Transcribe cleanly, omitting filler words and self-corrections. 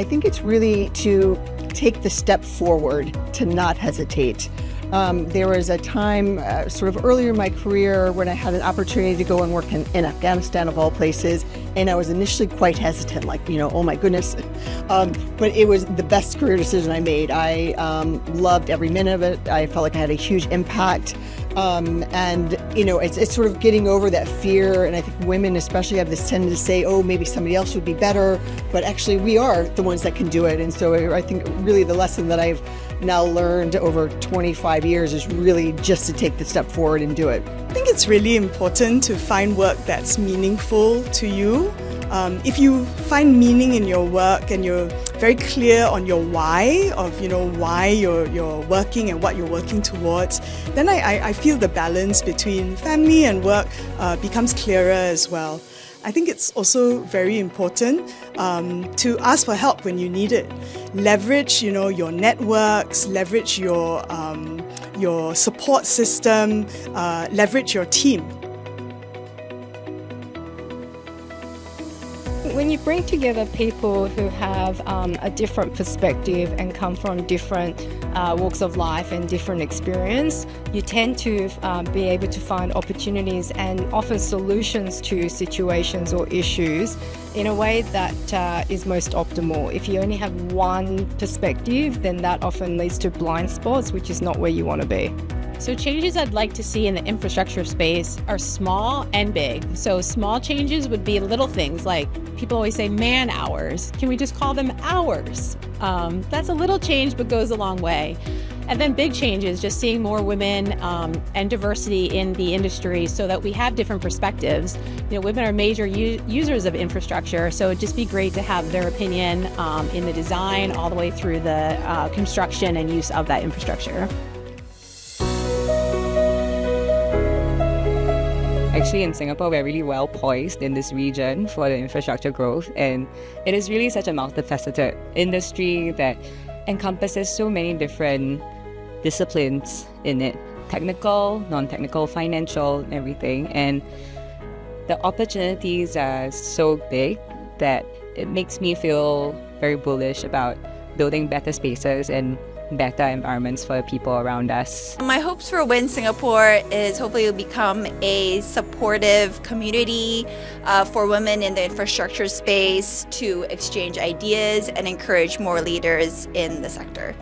think it's really to take the step forward, to not hesitate. There was a time sort of earlier in my career when I had an opportunity to go and work in Afghanistan of all places, and I was initially quite hesitant, like, oh my goodness. But it was the best career decision I made. I loved every minute of it. I felt like I had a huge impact. And it's sort of getting over that fear. And I think women especially have this tendency to say, oh, maybe somebody else would be better. But actually we are the ones that can do it. And so I think really the lesson that I've now learned over 25 years is really just to take the step forward and do it. I think it's really important to find work that's meaningful to you. If you find meaning in your work and you're very clear on your why of why you're working and what you're working towards, then I feel the balance between family and work becomes clearer as well. I think it's also very important to ask for help when you need it. Leverage, your networks, leverage your support system, leverage your team. When you bring together people who have a different perspective and come from different walks of life and different experience, you tend to be able to find opportunities and offer solutions to situations or issues in a way that is most optimal. If you only have one perspective, then that often leads to blind spots, which is not where you want to be. So changes I'd like to see in the infrastructure space are small and big. So small changes would be little things like people always say man hours. Can we just call them hours? That's a little change but goes a long way. And then big changes, just seeing more women and diversity in the industry so that we have different perspectives. Women are major users of infrastructure, so it'd just be great to have their opinion in the design all the way through the construction and use of that infrastructure. Actually, in Singapore, we're really well poised in this region for the infrastructure growth, and it is really such a multifaceted industry that encompasses so many different disciplines in it: technical, non-technical, financial, everything. And the opportunities are so big that it makes me feel very bullish about building better spaces and better environments for the people around us. My hopes for WIN Singapore is hopefully it will become a supportive community for women in the infrastructure space to exchange ideas and encourage more leaders in the sector.